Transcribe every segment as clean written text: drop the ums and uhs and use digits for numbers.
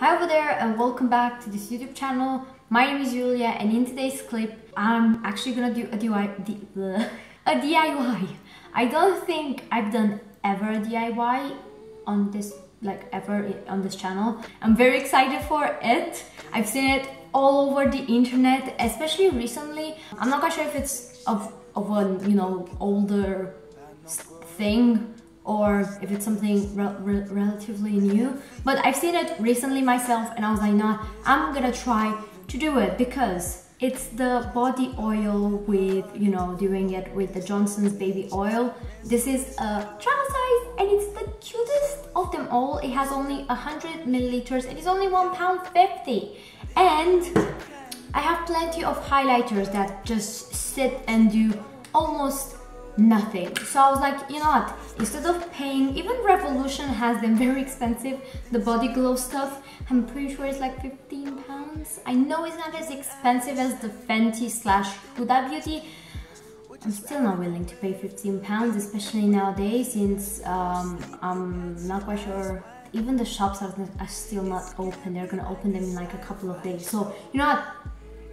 Hi over there and welcome back to this YouTube channel. My name is Julia and in today's clip I'm actually gonna do a DIY. I don't think I've done ever a DIY on this on this channel. I'm very excited for it. I've seen it all over the internet, especially recently. I'm not quite sure if it's of an older thing or if it's something relatively new, but I've seen it recently myself and I was like, nah, I'm gonna try to do it because it's the body oil with, doing it with the Johnson's baby oil. This is a travel size and it's the cutest of them all. It has only 100 milliliters and it's only £1.50. And I have plenty of highlighters that just sit and do almost nothing. So I was like, you know what, instead of paying, even Revolution has them very expensive, the body glow stuff. I'm pretty sure it's like £15. I know it's not as expensive as the Fenty / Huda Beauty. I'm still not willing to pay £15, especially nowadays, since I'm not quite sure. Even the shops are still not open. They're gonna open them in like a couple of days. So you know what,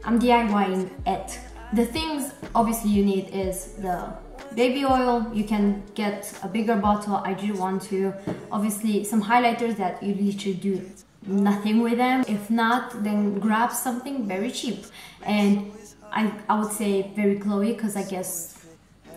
I'm DIYing it. The things obviously you need is the baby oil. You can get a bigger bottle. I do want to. Obviously some highlighters that you literally do nothing with them. If not, then grab something very cheap. And I would say very glowy, because I guess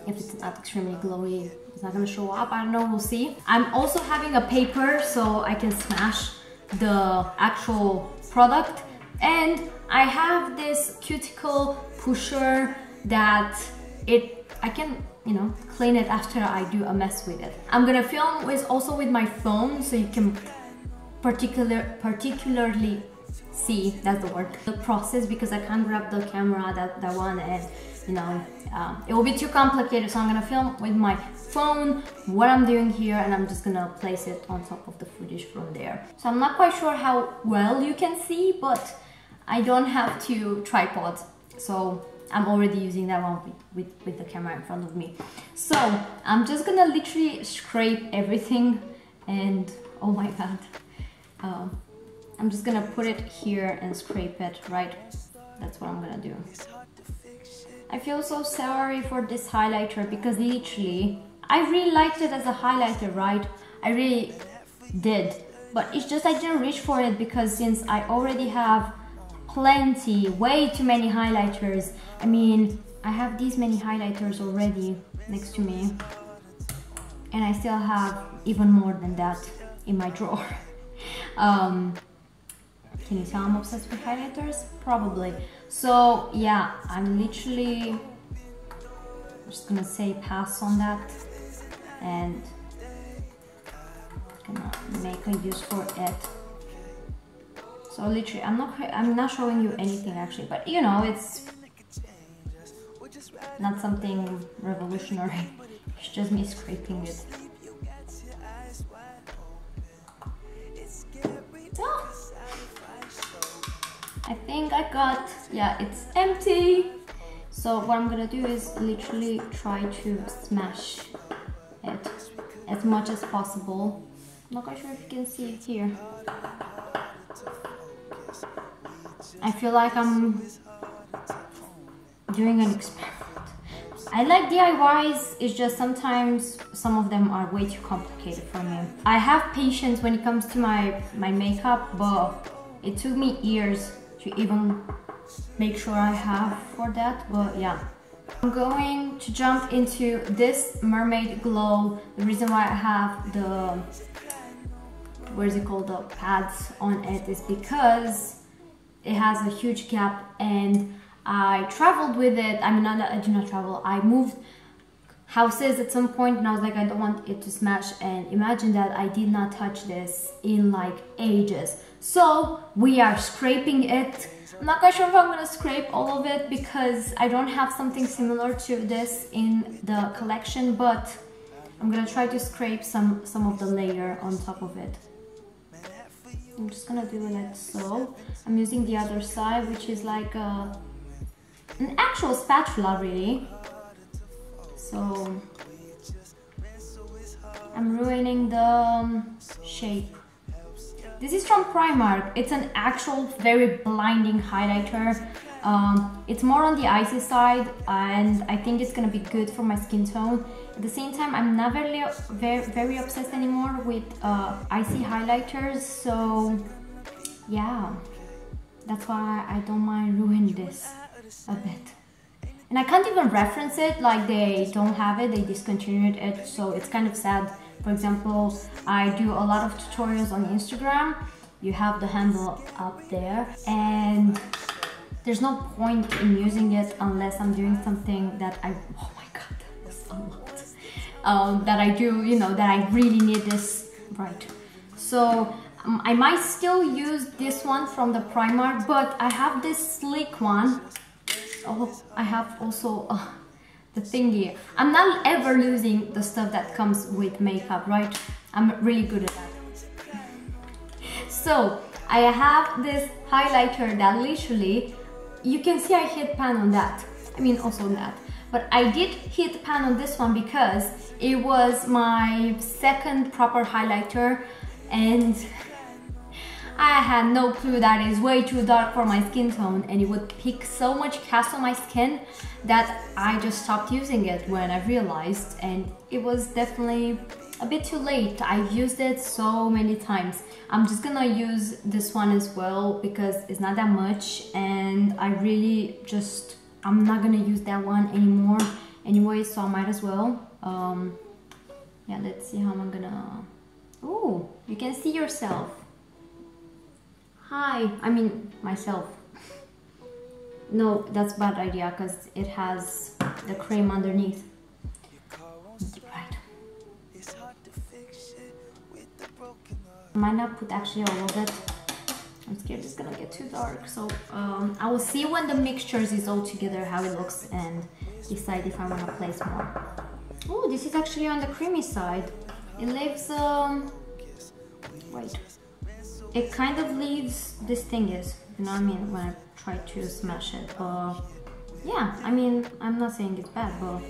if it's not extremely glowy, it's not gonna show up. I don't know, we'll see. I'm also having a paper so I can smash the actual product. And I have this cuticle pusher that I can clean it after I do a mess with it. I'm gonna film also with my phone so you can particularly see, that's the word, the process, because I can't grab the camera that one and it will be too complicated. So I'm gonna film with my phone what I'm doing here and I'm just gonna place it on top of the footage from there. So I'm not quite sure how well you can see, but I don't have two tripods, so I'm already using that one with the camera in front of me. So I'm just gonna literally scrape everything and oh my god, I'm just gonna put it here and scrape it, right? That's what I'm gonna do. I feel so sorry for this highlighter because literally I really liked it as a highlighter, right? I really did, but it's just I didn't reach for it because since I already have way too many highlighters. I mean, I have these many highlighters already next to me and I still have even more than that in my drawer. Can you tell I'm obsessed with highlighters? Probably. So yeah, I'm literally just gonna say pass on that and gonna make a use for it. So literally, I'm not showing you anything actually, but it's not something revolutionary. It's just me scraping it. Oh. I think I got, yeah, it's empty. So what I'm gonna do is literally try to smash it as much as possible. I'm not quite sure if you can see it here. I feel like I'm doing an experiment. I like DIYs, it's just sometimes some of them are way too complicated for me. I have patience when it comes to my makeup, but it took me years to even make sure I have for that, but yeah. I'm going to jump into this Mermaid Glow. The reason why I have the, the pads on it is because it has a huge gap and I traveled with it. I mean, I did not travel. I moved houses at some point and I was like, I don't want it to smash, and imagine that I did not touch this in like ages. So we are scraping it. I'm not quite sure if I'm gonna scrape all of it because I don't have something similar to this in the collection, but I'm gonna try to scrape some of the layer on top of it. I'm just gonna do it like so. I'm using the other side, which is like an actual spatula really. So I'm ruining the shape. This is from Primark. It's an actual very blinding highlighter. It's more on the icy side, and I think it's gonna be good for my skin tone. At the same time, I'm not very obsessed anymore with icy highlighters, so yeah, that's why I don't mind ruining this a bit. And I can't even reference it, like they don't have it, they discontinued it, so it's kind of sad. For example, I do a lot of tutorials on Instagram. You have the handle up there, and there's no point in using it unless I'm doing something that oh my god, that was a lot. That I do, you know, that I really need this, right? So I might still use this one from the Primark, but I have this sleek one. Oh, I have also the thingy. I'm not ever losing the stuff that comes with makeup, right? I'm really good at that. So I have this highlighter that literally, you can see I hit pan on that. I mean, also on that. But I did hit pan on this one because it was my second proper highlighter, and I had no clue that it's way too dark for my skin tone, and it would pick so much cast on my skin that I just stopped using it when I realized, and it was definitely a bit too late. I've used it so many times. I'm just gonna use this one as well because it's not that much, and I really just, I'm not gonna use that one anymore anyway, so I might as well. Yeah, let's see how I'm gonna... Oh, you can see yourself. Hi, I mean myself. No, that's a bad idea because it has the cream underneath. Right. I might not put actually all of it. I'm scared it's gonna get too dark. So I will see when the mixtures is all together how it looks and decide if I want to place more. Oh, this is actually on the creamy side. It leaves wait. It kind of leaves this thingies, you know what I mean, when I try to smash it. Yeah, I mean, I'm not saying it's bad, but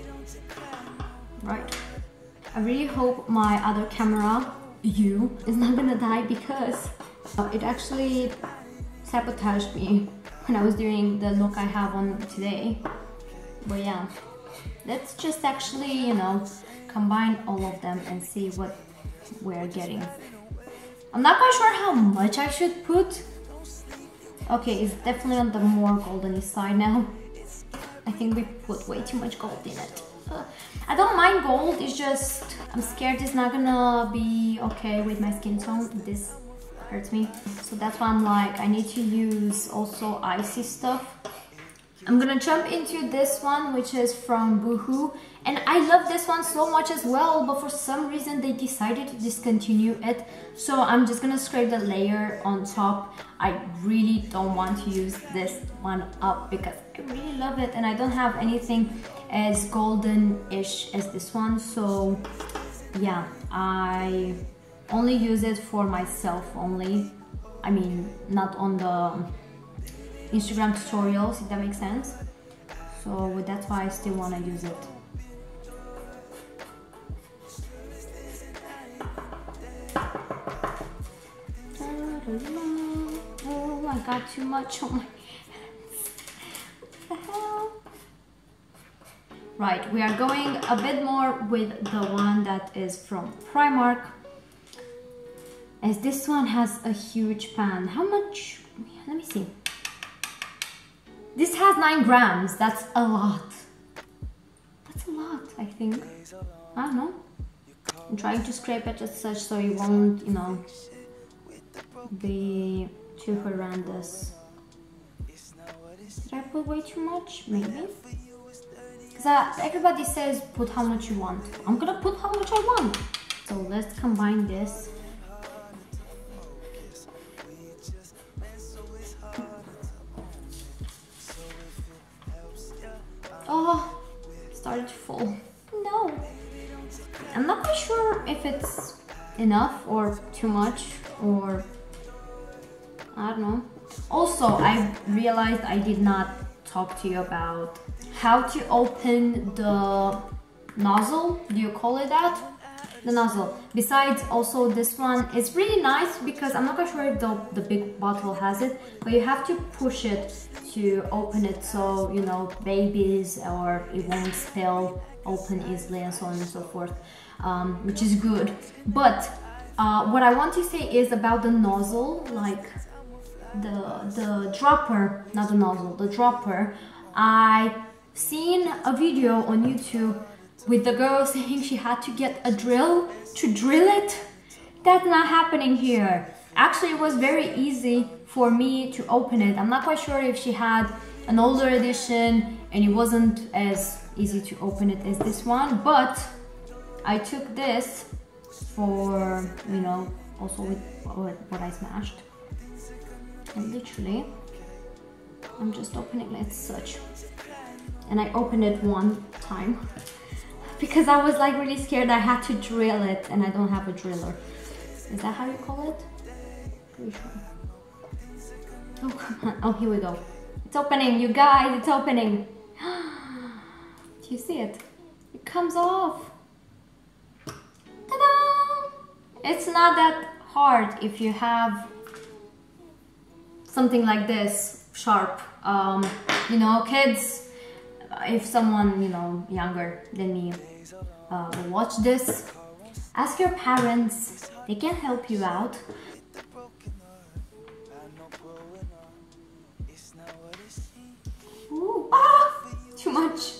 right. I really hope my other camera, is not gonna die because it actually sabotaged me when I was doing the look I have on today. But yeah, let's just actually, you know, combine all of them and see what we're getting. I'm not quite sure how much I should put. Okay, it's definitely on the more golden side now. I think we put way too much gold in it. I don't mind gold, it's just I'm scared it's not gonna be okay with my skin tone. This hurts me. So that's why I'm like, I need to use also icy stuff. I'm gonna jump into this one, which is from Boohoo, and I love this one so much as well, but for some reason they decided to discontinue it, so I'm just gonna scrape the layer on top. I really don't want to use this one up because I really love it, and I don't have anything as golden-ish as this one, so yeah, I only use it for myself only. I mean, not on the Instagram tutorials, if that makes sense. So that's why I still want to use it. Oh, I got too much on my hands. What the hell? Right, we are going a bit more with the one that is from Primark, as this one has a huge pan. How much? Let me see. This has 9 grams. That's a lot. That's a lot, I think. I don't know. I'm trying to scrape it as such so it won't, you know, be too horrendous. Did I put way too much? Maybe. Because everybody says put how much you want. I'm gonna put how much I want. So let's combine this. Oh, it started to fall. No. I'm not quite sure if it's enough or too much, or I don't know. Also, I realized I did not talk to you about how to open the nozzle. Do you call it that? the nozzle. Besides, also this one is really nice because I'm not quite sure if the big bottle has it, but you have to push it to open it, so you know, babies, or it won't spill open easily and so on and so forth, which is good. But what I want to say is about the nozzle, like the dropper, not the nozzle, the dropper. I seen a video on YouTube with the girl saying she had to get a drill to drill it. That's not happening here. Actually, it was very easy for me to open it. I'm not quite sure if she had an older edition and it wasn't as easy to open it as this one, but I took this for, you know, also with what I smashed. And literally, I'm just opening it such. And I opened it one time because I was like really scared I had to drill it and I don't have a driller. Is that how you call it? Pretty sure. Oh, come on. Oh, here we go. It's opening, you guys, it's opening. Do you see it? It comes off. Ta-da! It's not that hard if you have something like this, sharp. You know, kids, if someone, you know, younger than me will watch this, ask your parents, they can help you out. Ooh, ah, too much.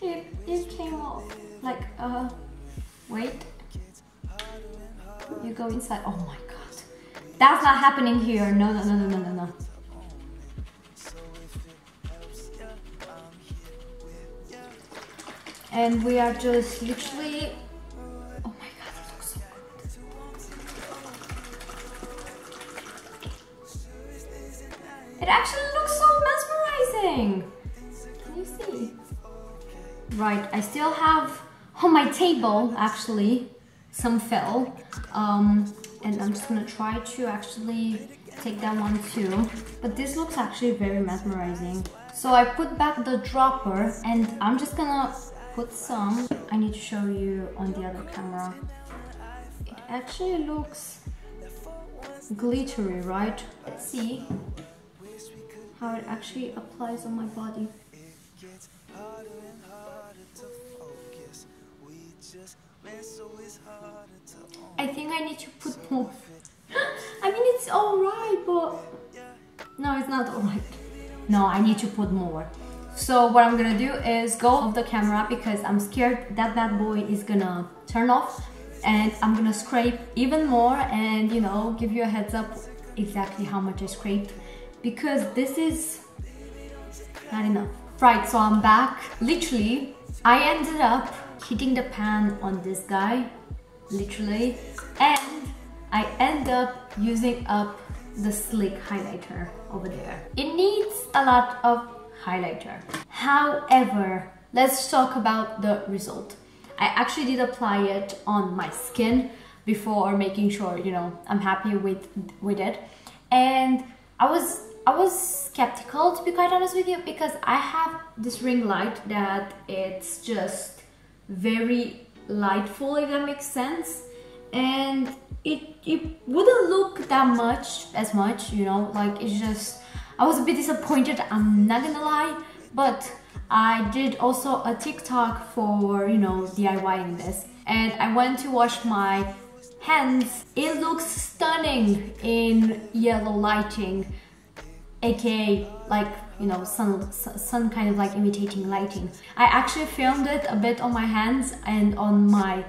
it came off. Like, wait. You go inside. Oh my god. That's not happening here. No, no, no, no, no, no, no. And we are just literally... Oh my god, it looks so good. It actually looks so mesmerizing. Can you see? Right, I still have on my table, actually, some fell. And I'm just gonna try to actually take that one too. But this looks actually very mesmerizing. So I put back the dropper and I'm just gonna put some. I need to show you on the other camera. It actually looks glittery, right? Let's see how it actually applies on my body. I think I need to put more. I mean, it's alright, but no, it's not alright. No, I need to put more. So what I'm gonna do is go off the camera because I'm scared that that boy is gonna turn off, and I'm gonna scrape even more and, you know, give you a heads up exactly how much I scraped, because this is not enough. Right, so I'm back. Literally, I ended up hitting the pan on this guy, literally, and I end up using up the Slick highlighter over there. It needs a lot of highlighter. However, let's talk about the result. I actually did apply it on my skin before making sure, you know, I'm happy with it. And I was skeptical, to be quite honest with you, because I have this ring light that it's just very lightful, if that makes sense, and it wouldn't look that much as much, you know, like it's just, I was a bit disappointed, I'm not gonna lie. But I did also a TikTok for, you know, DIYing this, and I went to wash my hands. It looks stunning in yellow lighting, aka like, you know, sun kind of like imitating lighting. I actually filmed it a bit on my hands and on my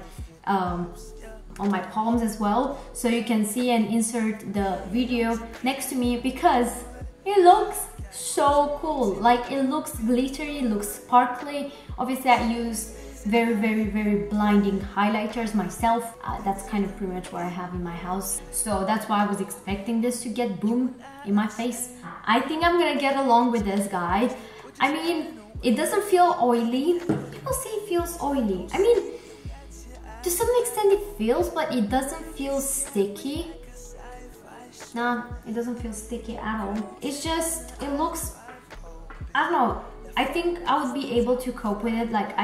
palms as well, so you can see and insert the video next to me, because it looks so cool. Like, it looks glittery, it looks sparkly. Obviously I use very, very, very blinding highlighters myself. That's kind of pretty much what I have in my house, so that's why I was expecting this to get boom in my face. I think I'm gonna get along with this guy. I mean, it doesn't feel oily. People say it feels oily. I mean, to some extent it feels, but it doesn't feel sticky. Nah, it doesn't feel sticky at all. It's just, it looks, I don't know, I think I would be able to cope with it. Like,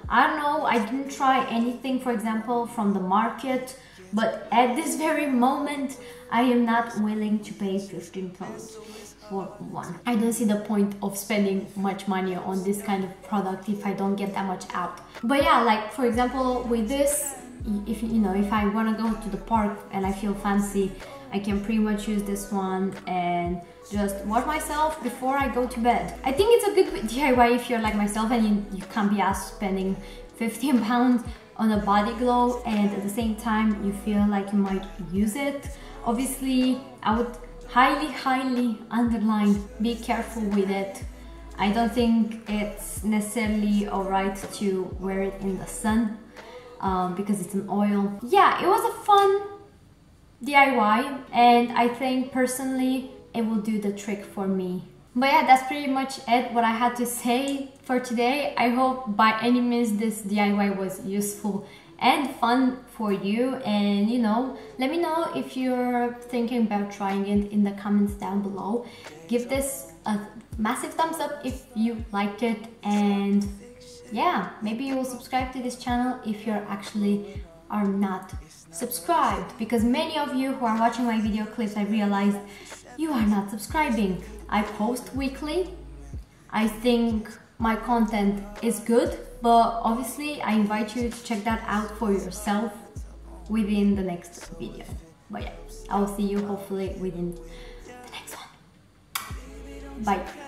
I don't know, I didn't try anything, for example, from the market, but at this very moment, I am not willing to pay 15 pounds for one. I don't see the point of spending much money on this kind of product if I don't get that much out. But yeah, like for example, with this, if you know, if I want to go to the park and I feel fancy, I can pretty much use this one and just wash myself before I go to bed. I think it's a good DIY if you're like myself and you can't be asked spending 15 pounds on a body glow and at the same time you feel like you might use it. Obviously, I would highly underline, be careful with it. I don't think it's necessarily alright to wear it in the sun because it's an oil. Yeah, it was a fun DIY and I think personally it will do the trick for me. But yeah, that's pretty much it, what I had to say for today. I hope by any means this DIY was useful and fun for you, and you know, let me know if you're thinking about trying it in the comments down below. Give this a massive thumbs up if you liked it, and yeah, maybe you will subscribe to this channel if you're actually are not subscribed, because many of you who are watching my video clips, I realized you are not subscribing. I post weekly. I think my content is good, but obviously I invite you to check that out for yourself within the next video. But yeah, I will see you hopefully within the next one. Bye.